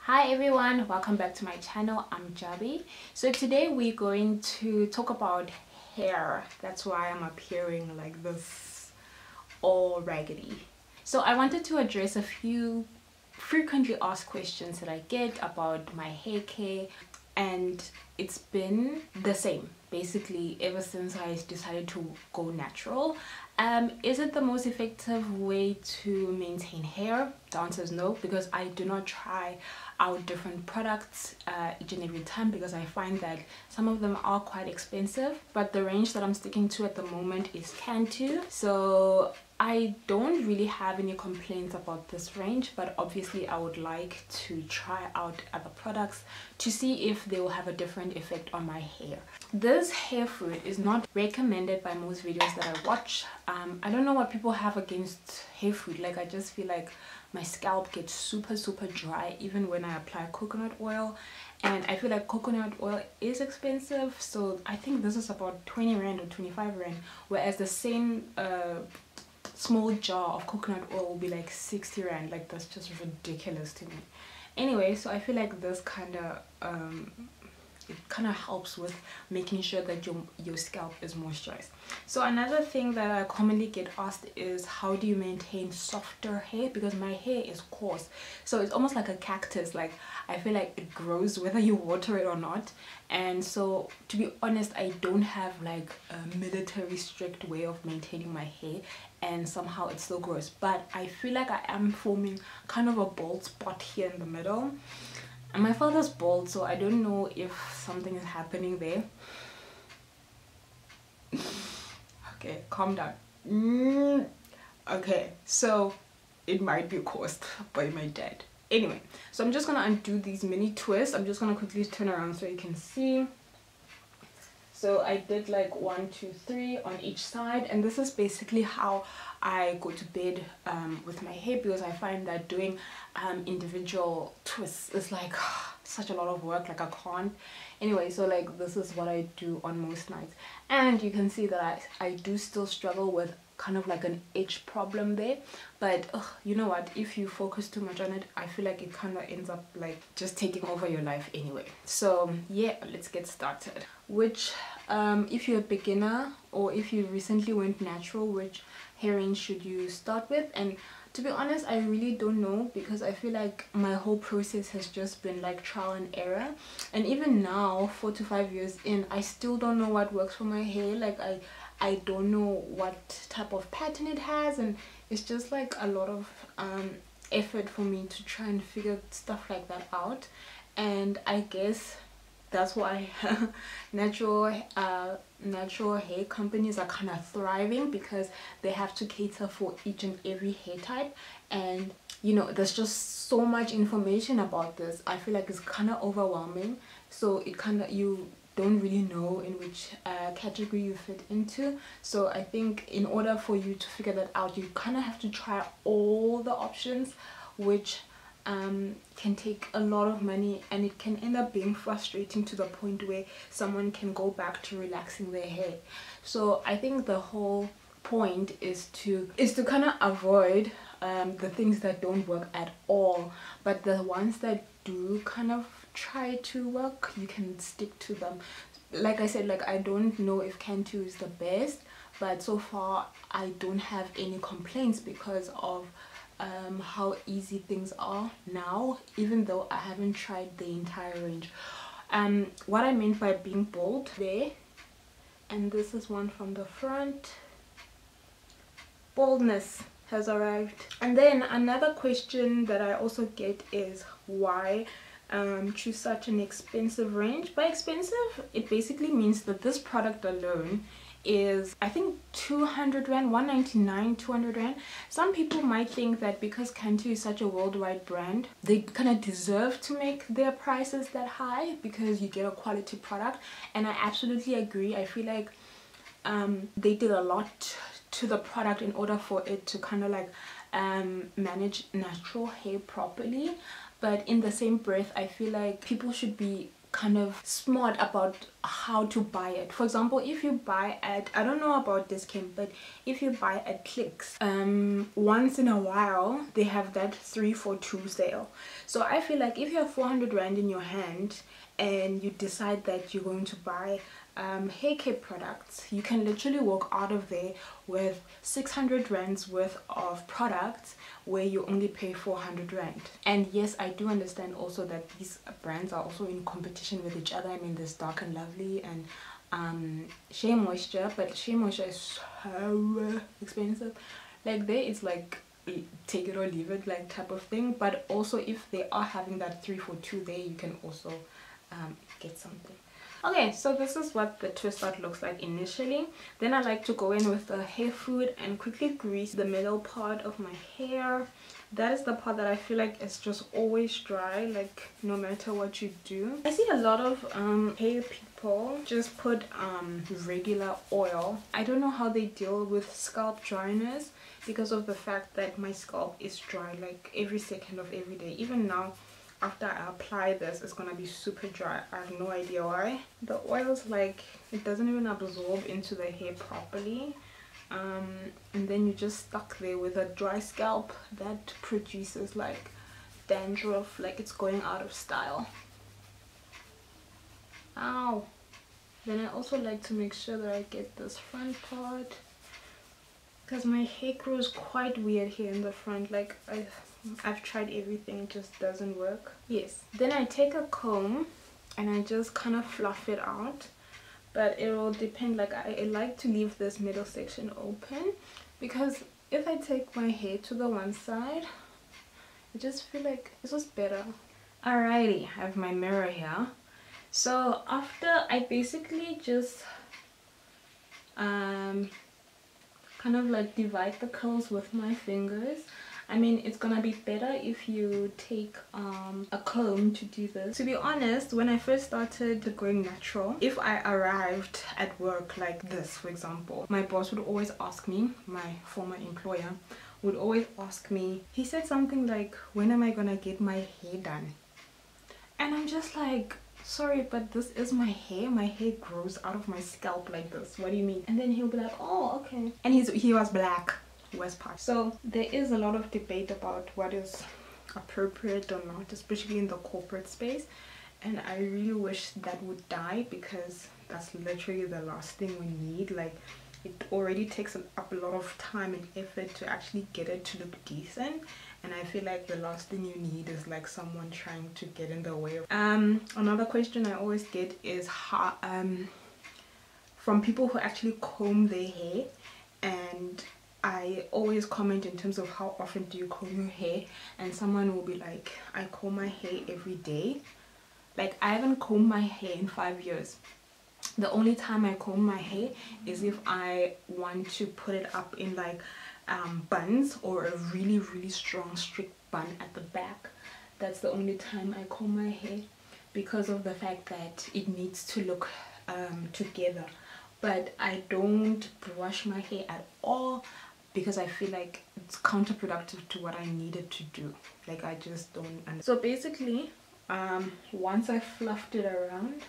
Hi everyone, welcome back to my channel. I'm Jabi. So today we're going to talk about hair. That's why I'm appearing like this, all raggedy. So I wanted to address a few frequently asked questions that I get about my hair care, and it's been the same basically ever since I decided to go natural. Is it the most effective way to maintain hair? The answer is no, because I do not try out different products each and every time, because I find that some of them are quite expensive, but the range that I'm sticking to at the moment is Cantu. So I don't really have any complaints about this range, but obviously I would like to try out other products to see if they will have a different effect on my hair. This hair food is not recommended by most videos that I watch. I don't know what people have against hair food. Like, I just feel like my scalp gets super dry even when I apply coconut oil, and I feel like coconut oil is expensive. So I think this is about 20 rand or 25 rand, whereas the same small jar of coconut oil will be like 60 rand. Like, that's just ridiculous to me. Anyway, so I feel like this kind of helps with making sure that your scalp is moisturized. So another thing that I commonly get asked is, how do you maintain softer hair? Because my hair is coarse, so it's almost like a cactus. Like, I feel like it grows whether you water it or not. And so, to be honest, I don't have like a military strict way of maintaining my hair, and somehow it still grows. But I feel like I am forming kind of a bald spot here in the middle. And my father's bald, so I don't know if something is happening there. Okay, calm down. Okay, so it might be caused by my dad. Anyway, so I'm just gonna undo these mini twists. I'm just gonna quickly turn around so you can see. So I did like 1, 2, 3 on each side, and this is basically how I go to bed with my hair, because I find that doing individual twists is like such a lot of work. Like, I can't. Anyway, so like this is what I do on most nights, and you can see that I do still struggle with kind of like an itch problem there, but you know what, if you focus too much on it, I feel like it kind of ends up like just taking over your life anyway. So yeah, let's get started. Which if you're a beginner, or if you recently went natural, which hair range should you start with? And to be honest, I really don't know, because I feel like my whole process has just been like trial and error, and even now, 4 to 5 years in, I still don't know what works for my hair. Like, I don't know what type of pattern it has, and it's just like a lot of effort for me to try and figure stuff like that out. And I guess that's why natural hair companies are kind of thriving, because they have to cater for each and every hair type. And you know, there's just so much information about this. I feel like it's kind of overwhelming, so it kind of, you don't really know in which category you fit into. So I think in order for you to figure that out, you kind of have to try all the options, which can take a lot of money, and it can end up being frustrating to the point where someone can go back to relaxing their hair. So I think the whole point is to kind of avoid the things that don't work at all, but the ones that do kind of try to work, you can stick to them. Like I said, like, I don't know if Cantu is the best, but so far I don't have any complaints because of how easy things are now, even though I haven't tried the entire range. What I meant by being bold there, and this is one from the front. Baldness has arrived. And then another question that I also get is, why choose such an expensive range? By expensive, it basically means that this product alone is, I think, 200 rand, 199, 200 rand. Some people might think that because Cantu is such a worldwide brand, they kind of deserve to make their prices that high, because you get a quality product. And I absolutely agree. I feel like they did a lot to the product in order for it to kind of like manage natural hair properly. But in the same breath, I feel like people should be kind of smart about how to buy it. For example, if you buy at, I don't know about this camp, but if you buy at Clicks, once in a while they have that 3 for 2 sale. So I feel like if you have 400 rand in your hand and you decide that you're going to buy hair care products, you can literally walk out of there with 600 rands worth of products where you only pay 400 rand. And yes, I do understand also that these brands are also in competition with each other. I mean, there's Dark and Lovely and Shea Moisture, but Shea Moisture is so expensive. Like there it's like take it or leave it like type of thing. But also if they are having that 3 for 2 there, you can also get something. Okay, so this is what the twist out looks like initially. Then I like to go in with the hair food and quickly grease the middle part of my hair. That is the part that I feel like is just always dry, like no matter what you do. I see a lot of hair people just put regular oil. I don't know how they deal with scalp dryness because of the fact that my scalp is dry like every second of every day. Even now, after I apply this, it's gonna be super dry. I have no idea why. The oil's like, it doesn't even absorb into the hair properly. And then you're just stuck there with a dry scalp that produces like dandruff, like it's going out of style. Ow! Then I also like to make sure that I get this front part, because my hair grows quite weird here in the front. Like I've tried everything, it just doesn't work. Yes, then I take a comb and I just kind of fluff it out, but it will depend. Like I like to leave this middle section open, because if I take my hair to the one side, I just feel like it's just better. Alrighty, I have my mirror here. So after I basically just kind of like divide the curls with my fingers. I mean, it's gonna be better if you take a comb to do this. To be honest, when I first started going natural, if I arrived at work like this, for example, my boss would always ask me, my former employer would always ask me, he said something like, when am I gonna get my hair done? And I'm just like, sorry, but this is my hair. My hair grows out of my scalp like this. What do you mean? And then he'll be like, oh, okay. And he was black. West part. So there is a lot of debate about what is appropriate or not, especially in the corporate space, and I really wish that would die, because that's literally the last thing we need. Like it already takes up a lot of time and effort to actually get it to look decent, and I feel like the last thing you need is like someone trying to get in the way. Another question I always get is how from people who actually comb their hair, and I always comment in terms of how often do you comb your hair, and someone will be like, I comb my hair every day. Like I haven't combed my hair in 5 years. The only time I comb my hair is if I want to put it up in like buns, or a really strong strict bun at the back. That's the only time I comb my hair, because of the fact that it needs to look together. But I don't brush my hair at all, because I feel like it's counterproductive to what I needed to do. Like I just don't understand. So basically, once I fluffed it around,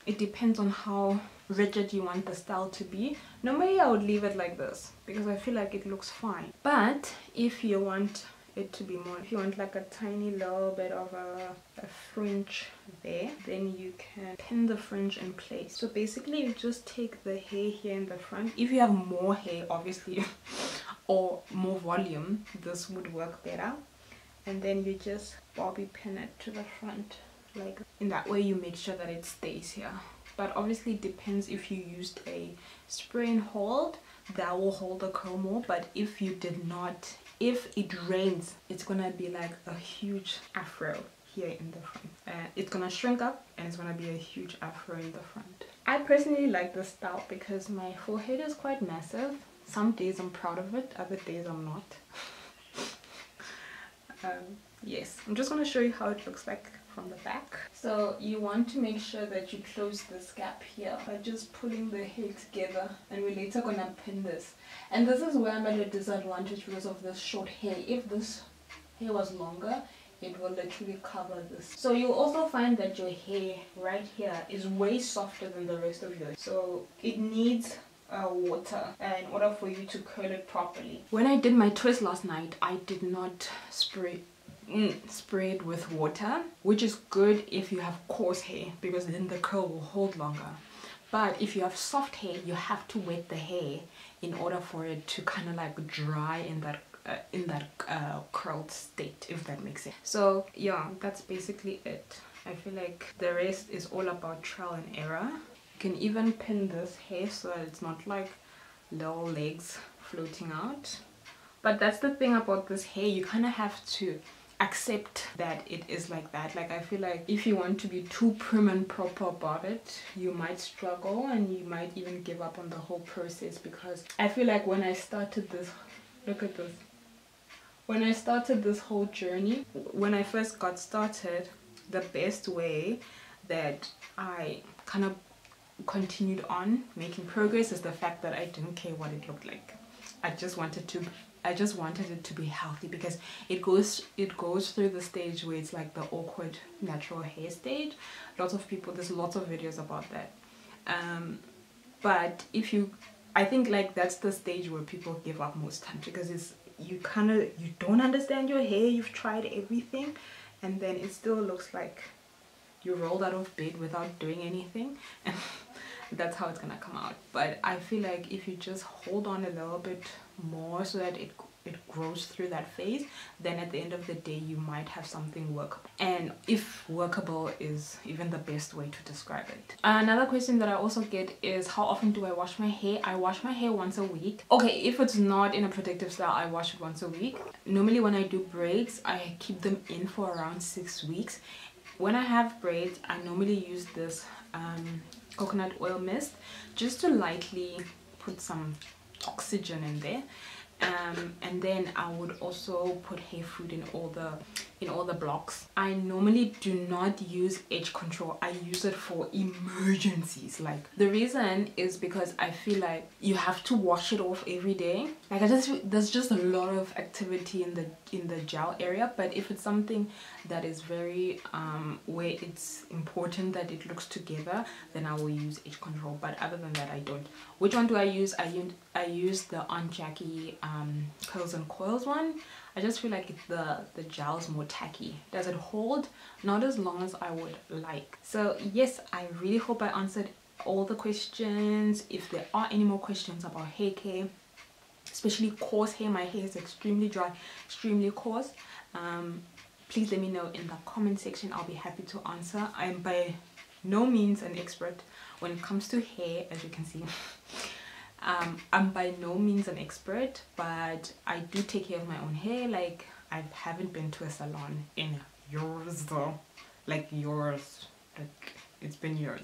it depends on how rigid you want the style to be. Normally I would leave it like this, because I feel like it looks fine. But if you want it to be more, if you want like a tiny little bit of a fringe there, then you can pin the fringe in place. So basically you just take the hair here in the front. If you have more hair, obviously, or more volume, this would work better. And then you just bobby pin it to the front, like in that way you make sure that it stays here. But obviously it depends. If you used a spray and hold, that will hold the curl more. But if you did not, if it rains, it's gonna be like a huge afro here in the front. It's gonna shrink up and it's gonna be a huge afro in the front. I personally like this style because my forehead is quite massive. Some days I'm proud of it, other days I'm not. Yes, I'm just gonna show you how it looks like from the back. So you want to make sure that you close this gap here by just pulling the hair together, and we're later gonna pin this. And this is where I'm at a disadvantage because of this short hair. If this hair was longer, it will literally cover this. So you'll also find that your hair right here is way softer than the rest of yours. So it needs water in order for you to curl it properly. When I did my twist last night, I did not spray it with water, which is good if you have coarse hair because then the curl will hold longer. But if you have soft hair, you have to wet the hair in order for it to kind of like dry in that curled state, if that makes sense. So yeah, that's basically it. I feel like the rest is all about trial and error. You can even pin this hair so that it's not like little legs floating out. But that's the thing about this hair, you kind of have to accept that it is like that. Like, I feel like if you want to be too prim and proper about it, you might struggle and you might even give up on the whole process, because I feel like when I started this, look at this, when I started this whole journey, when I first got started, the best way that I kind of continued on making progress is the fact that I didn't care what it looked like. I just wanted it to be healthy, because it goes through the stage where it's like the awkward natural hair stage. There's lots of videos about that. But I think like that's the stage where people give up most times, because you don't understand your hair, you've tried everything, and then it still looks like you rolled out of bed without doing anything, and that's how it's gonna come out. But I feel like if you just hold on a little bit more so that it grows through that phase, then at the end of the day you might have something workable. And if workable is even the best way to describe it. Another question that I also get is, how often do I wash my hair? I wash my hair once a week. Okay, if it's not in a protective style, I wash it once a week. Normally when I do braids, I keep them in for around 6 weeks. When I have braids, I normally use this coconut oil mist just to lightly put some oxygen in there, and then I would also put hair food in all the blocks. I normally do not use edge control. I use it for emergencies. Like, the reason is because I feel like you have to wash it off every day. Like, there's just a lot of activity in the gel area. But if it's something that is very where it's important that it looks together, then I will use edge control. But other than that, I don't. Which one do I use? I use the Aunt Jackie curls and coils one. I just feel like the gel is more tacky. Does it hold? Not as long as I would like. So yes, I really hope I answered all the questions. If there are any more questions about hair care, especially coarse hair, my hair is extremely dry, extremely coarse, please let me know in the comment section. I'll be happy to answer. I'm by no means an expert when it comes to hair, as you can see. I'm by no means an expert, but I do take care of my own hair. Like, I haven't been to a salon in years though. Like years. Like, it's been years.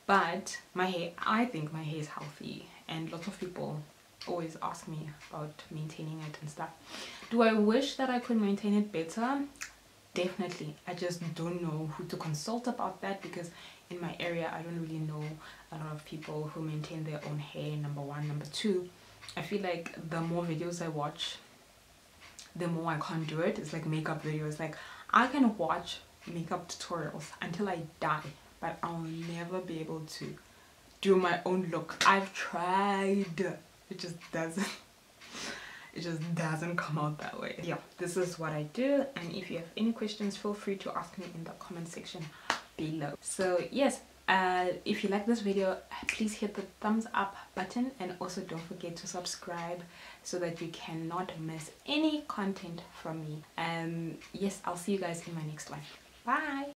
But my hair, I think my hair is healthy, and lots of people always ask me about maintaining it and stuff. Do I wish that I could maintain it better? Definitely. I just don't know who to consult about that, because in my area I don't really know a lot of people who maintain their own hair, number one. Number two, I feel like the more videos I watch, the more I can't do it. It's like makeup videos. Like, I can watch makeup tutorials until I die, but I'll never be able to do my own look. I've tried. It just doesn't come out that way. Yeah, this is what I do, and if you have any questions, feel free to ask me in the comment section below. So yes, if you like this video, please hit the thumbs up button, and also don't forget to subscribe so that you cannot miss any content from me. Yes, I'll see you guys in my next one. Bye.